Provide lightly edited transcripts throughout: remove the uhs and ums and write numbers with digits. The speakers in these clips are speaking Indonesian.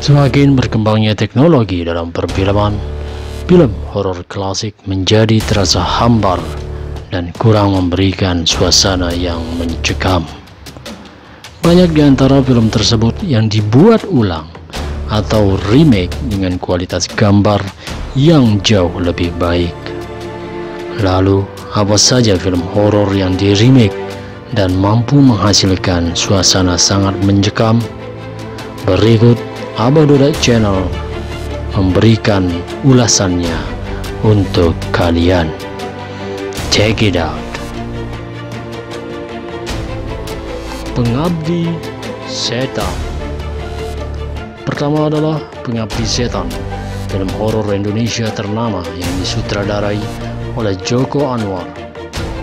Semakin berkembangnya teknologi dalam perfilman, film horor klasik menjadi terasa hambar dan kurang memberikan suasana yang mencekam. Banyak di antara film tersebut yang dibuat ulang atau remake dengan kualitas gambar yang jauh lebih baik. Lalu, apa saja film horor yang di remake dan mampu menghasilkan suasana sangat mencekam? Berikut Abadoda Channel memberikan ulasannya untuk kalian. Check it out. Pengabdi Setan. Pertama adalah Pengabdi Setan, film horor Indonesia ternama yang disutradarai oleh Joko Anwar,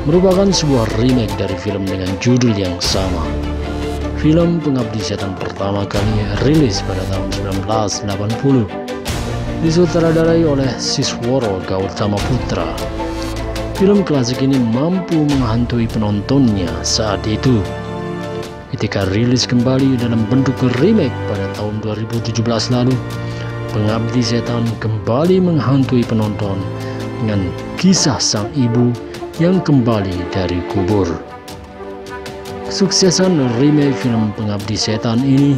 merupakan sebuah remake dari film dengan judul yang sama. Film Pengabdi Setan pertama kali rilis pada tahun 1980, disutradarai oleh Sisworo Gautama Putra. Film klasik ini mampu menghantui penontonnya saat itu. Ketika rilis kembali dalam bentuk remake pada tahun 2017 lalu, Pengabdi Setan kembali menghantui penonton dengan kisah sang ibu yang kembali dari kubur. Kesuksesan remake film Pengabdi Setan ini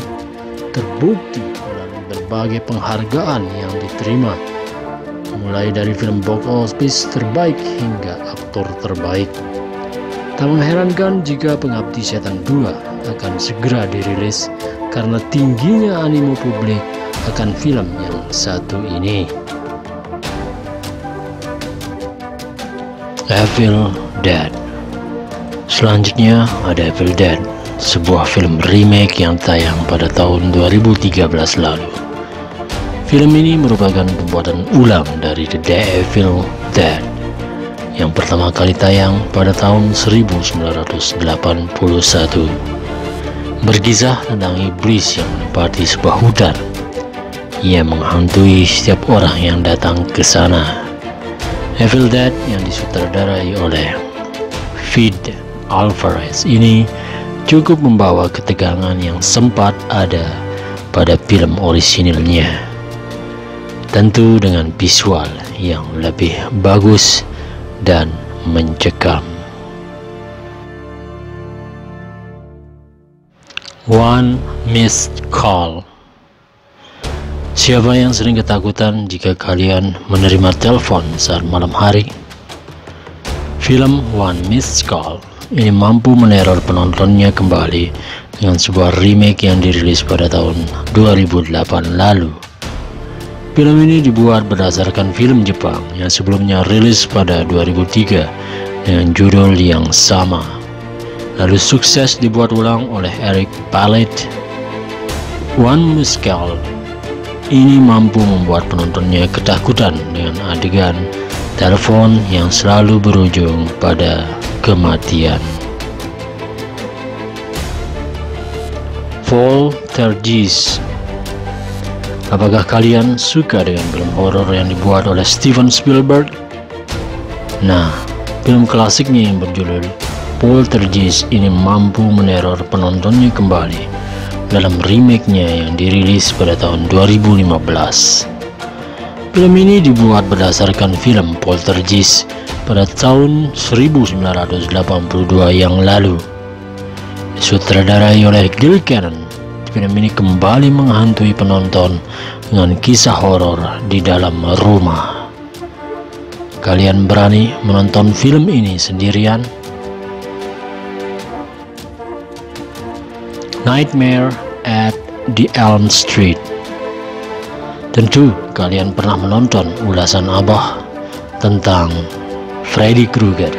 terbukti melalui berbagai penghargaan yang diterima, mulai dari film box office terbaik hingga aktor terbaik. Tak mengherankan jika Pengabdi Setan 2 akan segera dirilis karena tingginya animo publik akan film yang satu ini. Evil Dead. Selanjutnya ada Evil Dead, sebuah film remake yang tayang pada tahun 2013 lalu. Film ini merupakan pembuatan ulang dari The Evil Dead yang pertama kali tayang pada tahun 1981. Berkisah tentang iblis yang menempati sebuah hutan. Ia menghantui setiap orang yang datang ke sana. Evil Dead yang disutradarai oleh Fede Alvarez ini cukup membawa ketegangan yang sempat ada pada film orisinilnya, tentu dengan visual yang lebih bagus dan mencekam. One Missed Call. Siapa yang sering ketakutan jika kalian menerima telepon saat malam hari? Film One Missed Call ini mampu meneror penontonnya kembali dengan sebuah remake yang dirilis pada tahun 2008 lalu. Film ini dibuat berdasarkan film Jepang yang sebelumnya rilis pada 2003 dengan judul yang sama, lalu sukses dibuat ulang oleh Eric Pallet. One Missed Call ini mampu membuat penontonnya ketakutan dengan adegan telepon yang selalu berujung pada kematian. Poltergeist. Apakah kalian suka dengan film horor yang dibuat oleh Steven Spielberg? Nah, film klasiknya yang berjudul Poltergeist ini mampu meneror penontonnya kembali dalam remake-nya yang dirilis pada tahun 2015. Film ini dibuat berdasarkan film Poltergeist pada tahun 1982 yang lalu. Disutradarai oleh Gil Cannon, film ini kembali menghantui penonton dengan kisah horor di dalam rumah. Kalian berani menonton film ini sendirian? Nightmare at the Elm Street. Tentu kalian pernah menonton ulasan Abah tentang Freddy Krueger,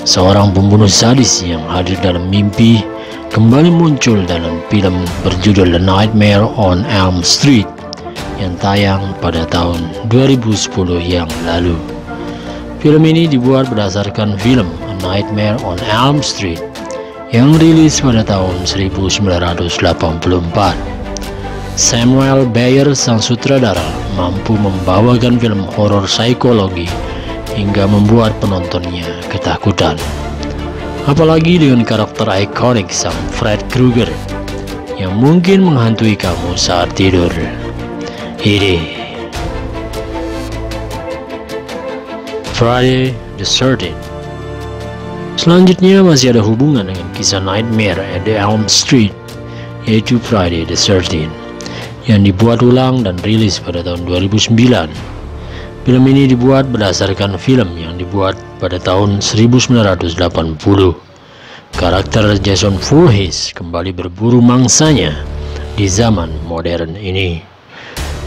seorang pembunuh sadis yang hadir dalam mimpi, kembali muncul dalam film berjudul The Nightmare on Elm Street yang tayang pada tahun 2010 yang lalu. Film ini dibuat berdasarkan film A Nightmare on Elm Street yang rilis pada tahun 1984. Samuel Bayer, sang sutradara, mampu membawakan film horor psikologi hingga membuat penontonnya ketakutan. Apalagi dengan karakter ikonik sang Fred Krueger yang mungkin menghantui kamu saat tidur. Ini Friday the 13th. Selanjutnya masih ada hubungan dengan kisah Nightmare at the Elm Street, yaitu Friday the 13th, yang dibuat ulang dan rilis pada tahun 2009. Film ini dibuat berdasarkan film yang dibuat pada tahun 1980. Karakter Jason Voorhees kembali berburu mangsanya di zaman modern ini.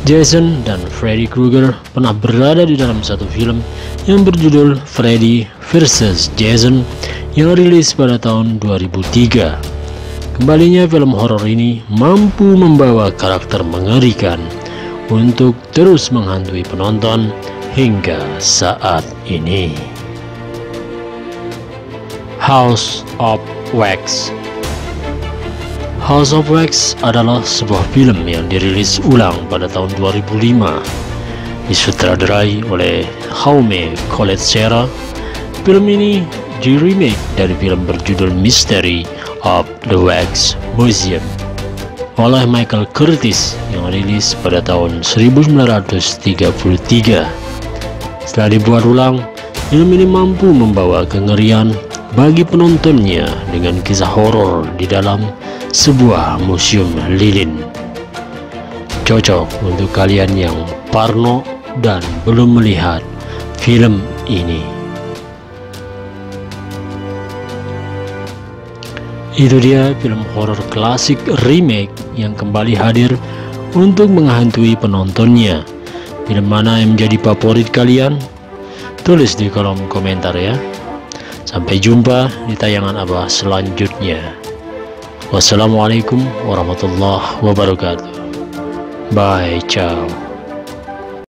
Jason dan Freddy Krueger pernah berada di dalam satu film yang berjudul Freddy vs. Jason yang rilis pada tahun 2003. Kembalinya film horor ini mampu membawa karakter mengerikan untuk terus menghantui penonton hingga saat ini. House of Wax. House of Wax adalah sebuah film yang dirilis ulang pada tahun 2005, disutradarai oleh Jaume Collet-Serra. Film ini di-remake dari film berjudul Mystery of the Wax Museum oleh Michael Curtiz yang rilis pada tahun 1933. Setelah dibuat ulang, film ini mampu membawa kengerian bagi penontonnya dengan kisah horor di dalam sebuah museum lilin. Cocok untuk kalian yang parno dan belum melihat film ini. Itu dia film horor klasik remake yang kembali hadir untuk menghantui penontonnya. Film mana yang menjadi favorit kalian? Tulis di kolom komentar ya. Sampai jumpa di tayangan Abah selanjutnya. Wassalamualaikum warahmatullahi wabarakatuh. Bye, ciao.